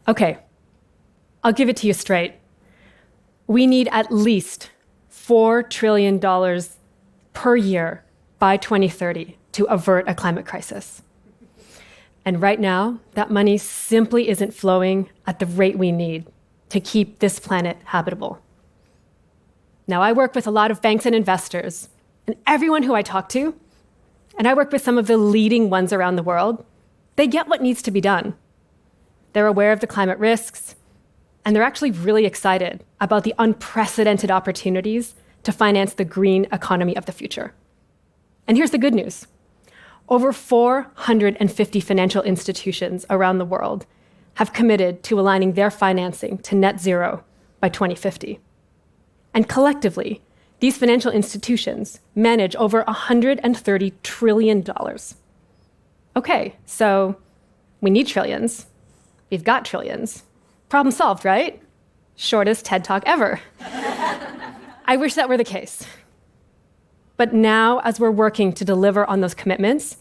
Okay, I'll give it to you straight. We need at least $4 trillion per year by 2030 to avert a climate crisis. And right now, that money simply isn't flowing at the rate we need to keep this planet habitable. Now, I work with a lot of banks and investors, and everyone who I talk to, and I work with some of the leading ones around the world, they get what needs to be done. They're aware of the climate risks, and they're actually really excited about the unprecedented opportunities to finance the green economy of the future. And here's the good news. Over 450 financial institutions around the world have committed to aligning their financing to net zero by 2050. And collectively, these financial institutions manage over $130 trillion. Okay, so we need trillions. We've got trillions. Problem solved, right? Shortest TED Talk ever. I wish that were the case. But now, as we're working to deliver on those commitments,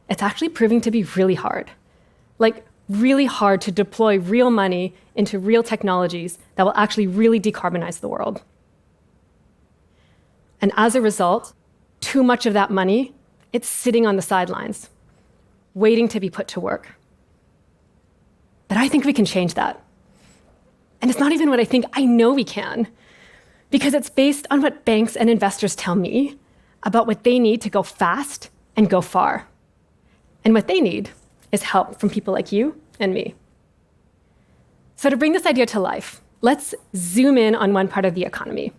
it's actually proving to be really hard. Like, really hard to deploy real money into real technologies that will actually really decarbonize the world. And as a result, too much of that money, it's sitting on the sidelines, waiting to be put to work. But I think we can change that. And it's not even what I think, I know we can. Because it's based on what banks and investors tell me about what they need to go fast and go far. And what they need is help from people like you and me. So to bring this idea to life, let's zoom in on one part of the economy,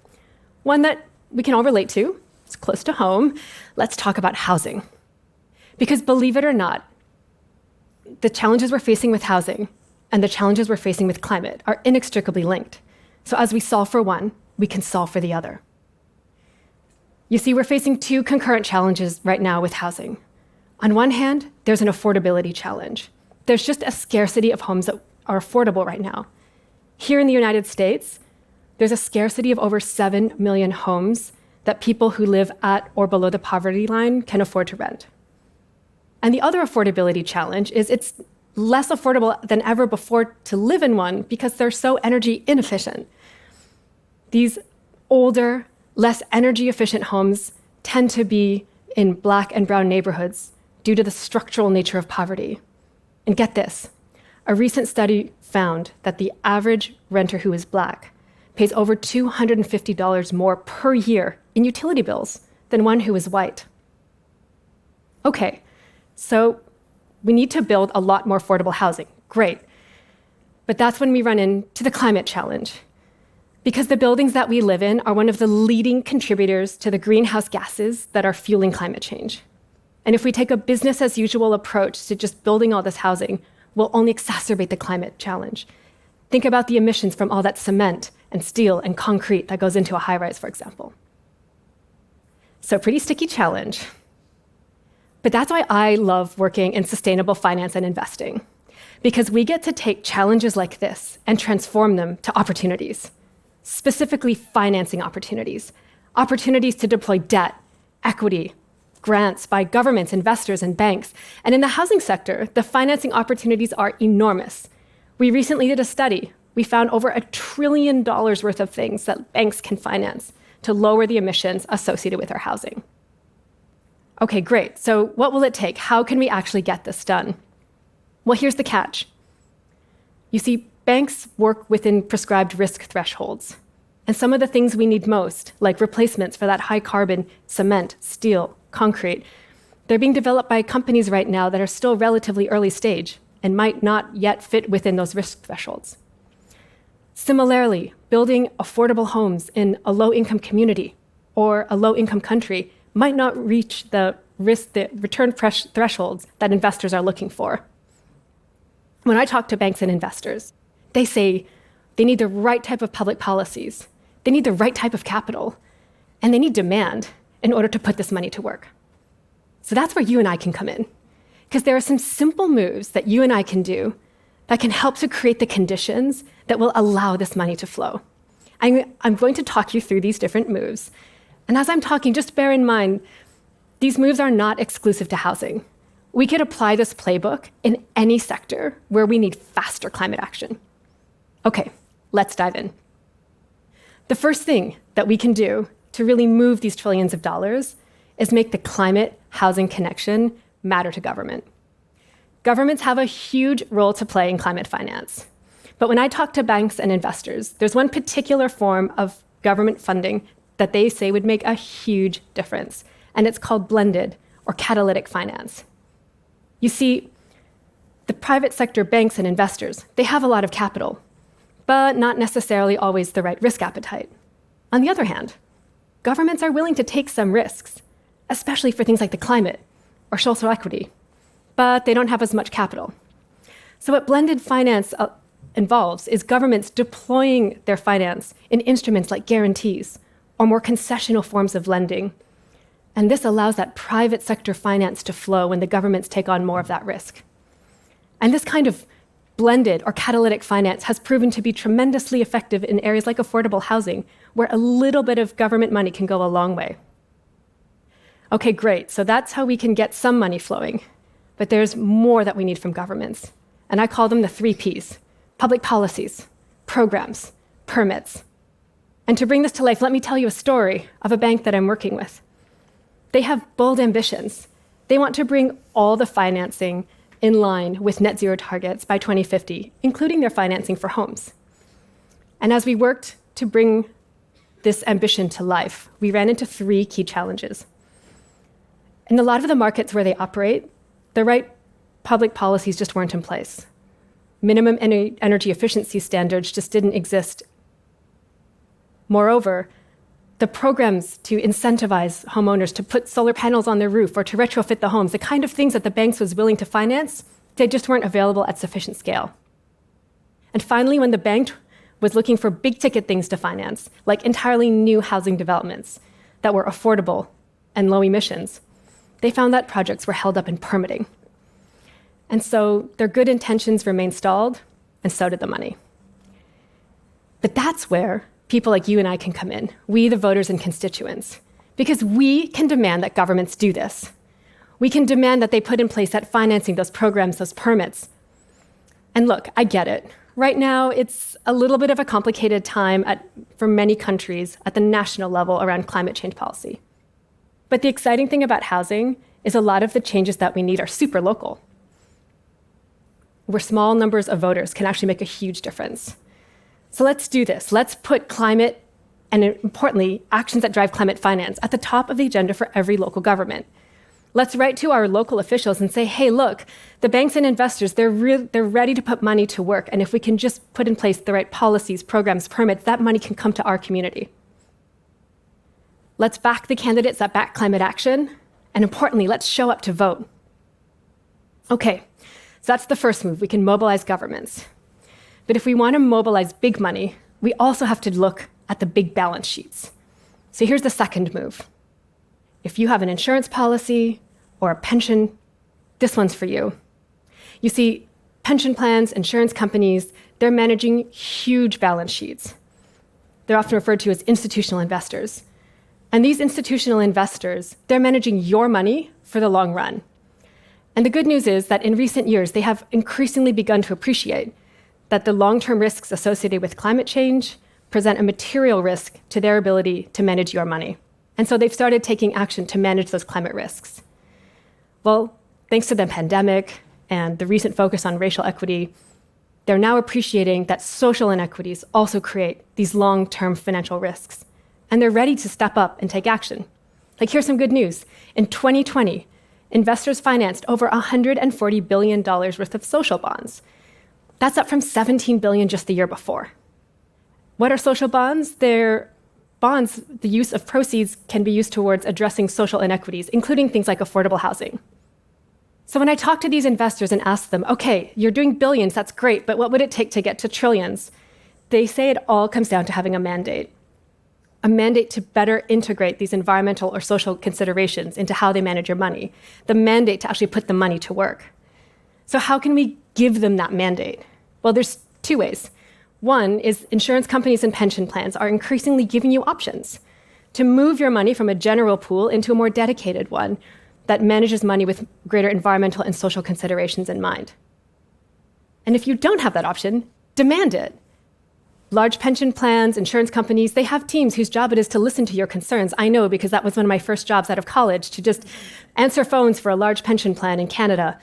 one that we can all relate to. It's close to home. Let's talk about housing. Because believe it or not, the challenges we're facing with housing and the challenges we're facing with climate are inextricably linked. So as we solve for one, we can solve for the other. You see, we're facing two concurrent challenges right now with housing. On one hand, there's an affordability challenge. There's just a scarcity of homes that are affordable right now. Here in the United States, there's a scarcity of over 7 million homes that people who live at or below the poverty line can afford to rent. And the other affordability challenge is it's less affordable than ever before to live in one because they're so energy inefficient. These older, less energy efficient homes tend to be in Black and brown neighborhoods due to the structural nature of poverty. And get this, a recent study found that the average renter who is Black pays over $250 more per year in utility bills than one who is white. Okay, so we need to build a lot more affordable housing. Great. But that's when we run into the climate challenge. Because the buildings that we live in are one of the leading contributors to the greenhouse gases that are fueling climate change. And if we take a business as usual approach to just building all this housing, we'll only exacerbate the climate challenge. Think about the emissions from all that cement and steel and concrete that goes into a high-rise, for example. So pretty sticky challenge. But that's why I love working in sustainable finance and investing, because we get to take challenges like this and transform them to opportunities, specifically financing opportunities, opportunities to deploy debt, equity, grants by governments, investors, and banks. And in the housing sector, the financing opportunities are enormous. We recently did a study. We found over $1 trillion worth of things that banks can finance to lower the emissions associated with our housing. Okay, great. So what will it take? How can we actually get this done? Well, here's the catch. You see, banks work within prescribed risk thresholds. And some of the things we need most, like replacements for that high carbon cement, steel, concrete, they're being developed by companies right now that are still relatively early stage and might not yet fit within those risk thresholds. Similarly, building affordable homes in a low-income community or a low-income country might not reach the return thresholds that investors are looking for. When I talk to banks and investors, they say they need the right type of public policies, they need the right type of capital, and they need demand in order to put this money to work. So that's where you and I can come in, because there are some simple moves that you and I can do that can help to create the conditions that will allow this money to flow. I'm going to talk you through these different moves. And as I'm talking, just bear in mind, these moves are not exclusive to housing. We could apply this playbook in any sector where we need faster climate action. Okay, let's dive in. The first thing that we can do to really move these trillions of dollars is make the climate housing connection matter to government. Governments have a huge role to play in climate finance. But when I talk to banks and investors, there's one particular form of government funding that they say would make a huge difference, and it's called blended or catalytic finance. You see, the private sector banks and investors, they have a lot of capital, but not necessarily always the right risk appetite. On the other hand, governments are willing to take some risks, especially for things like the climate or social equity, but they don't have as much capital. So what blended finance involves is governments deploying their finance in instruments like guarantees or more concessional forms of lending. And this allows that private sector finance to flow when the governments take on more of that risk. And this kind of blended or catalytic finance has proven to be tremendously effective in areas like affordable housing, where a little bit of government money can go a long way. Okay, great. So that's how we can get some money flowing. But there's more that we need from governments. And I call them the 3 Ps: public policies, programs, permits. And to bring this to life, let me tell you a story of a bank that I'm working with. They have bold ambitions. They want to bring all the financing in line with net zero targets by 2050, including their financing for homes. And as we worked to bring this ambition to life, we ran into 3 key challenges. In a lot of the markets where they operate, the right public policies just weren't in place. Minimum energy efficiency standards just didn't exist. Moreover, the programs to incentivize homeowners to put solar panels on their roof or to retrofit the homes, the kind of things that the banks was willing to finance, they just weren't available at sufficient scale. And finally, when the bank was looking for big ticket things to finance, like entirely new housing developments that were affordable and low emissions, they found that projects were held up in permitting. And so their good intentions remained stalled, and so did the money. But that's where people like you and I can come in, we the voters and constituents, because we can demand that governments do this. We can demand that they put in place that financing, those programs, those permits. And look, I get it. Right now, it's a little bit of a complicated time for many countries at the national level around climate change policy. But the exciting thing about housing is a lot of the changes that we need are super local, where small numbers of voters can actually make a huge difference. So let's do this. Let's put climate, and importantly, actions that drive climate finance at the top of the agenda for every local government. Let's write to our local officials and say, hey, look, the banks and investors, they're ready to put money to work. And if we can just put in place the right policies, programs, permits, that money can come to our community. Let's back the candidates that back climate action. And importantly, let's show up to vote. Okay, so that's the first move. We can mobilize governments. But if we want to mobilize big money, we also have to look at the big balance sheets. So here's the second move. If you have an insurance policy or a pension, this one's for you. You see, pension plans, insurance companies, they're managing huge balance sheets. They're often referred to as institutional investors. And these institutional investors, they're managing your money for the long run. And the good news is that in recent years, they have increasingly begun to appreciate that the long-term risks associated with climate change present a material risk to their ability to manage your money. And so they've started taking action to manage those climate risks. Well, thanks to the pandemic and the recent focus on racial equity, they're now appreciating that social inequities also create these long-term financial risks. And they're ready to step up and take action. Like, here's some good news. In 2020, investors financed over $140 billion worth of social bonds. That's up from $17 billion just the year before. What are social bonds? They're bonds, the use of proceeds can be used towards addressing social inequities, including things like affordable housing. So when I talk to these investors and ask them, okay, you're doing billions, that's great, but what would it take to get to trillions? They say it all comes down to having a mandate to better integrate these environmental or social considerations into how they manage your money, the mandate to actually put the money to work. So how can we give them that mandate? Well, there's 2 ways. One is insurance companies and pension plans are increasingly giving you options to move your money from a general pool into a more dedicated one that manages money with greater environmental and social considerations in mind. And if you don't have that option, demand it. Large pension plans, insurance companies, they have teams whose job it is to listen to your concerns. I know because that was one of my first jobs out of college, to just answer phones for a large pension plan in Canada.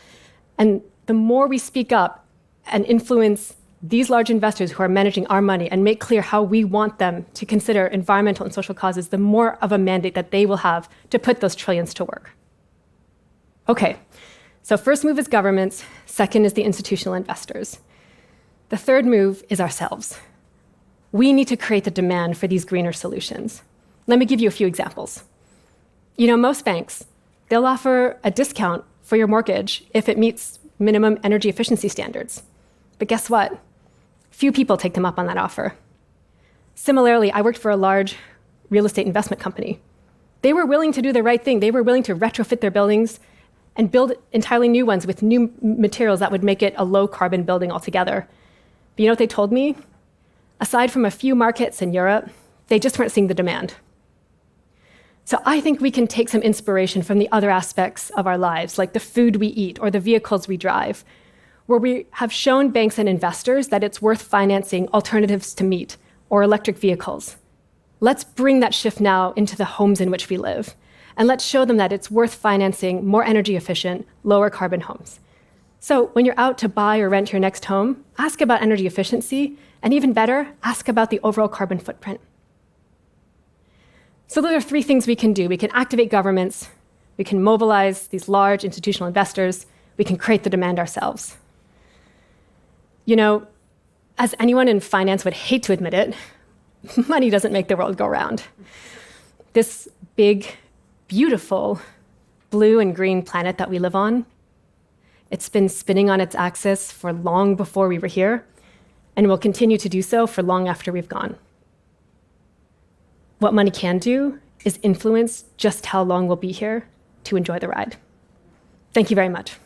And the more we speak up and influence these large investors who are managing our money and make clear how we want them to consider environmental and social causes, the more of a mandate that they will have to put those trillions to work. Okay, so first move is governments, second is the institutional investors. The third move is ourselves. We need to create the demand for these greener solutions. Let me give you a few examples. You know, most banks, they'll offer a discount for your mortgage if it meets minimum energy efficiency standards. But guess what? Few people take them up on that offer. Similarly, I worked for a large real estate investment company. They were willing to do the right thing. They were willing to retrofit their buildings and build entirely new ones with new materials that would make it a low-carbon building altogether. But you know what they told me? Aside from a few markets in Europe, they just weren't seeing the demand. So I think we can take some inspiration from the other aspects of our lives, like the food we eat or the vehicles we drive, where we have shown banks and investors that it's worth financing alternatives to meat or electric vehicles. Let's bring that shift now into the homes in which we live, and let's show them that it's worth financing more energy efficient, lower carbon homes. So when you're out to buy or rent your next home, ask about energy efficiency, and even better, ask about the overall carbon footprint. So those are three things we can do. We can activate governments, we can mobilize these large institutional investors, we can create the demand ourselves. You know, as anyone in finance would hate to admit it, money doesn't make the world go round. This big, beautiful blue and green planet that we live on, it's been spinning on its axis for long before we were here, and will continue to do so for long after we've gone. What money can do is influence just how long we'll be here to enjoy the ride. Thank you very much.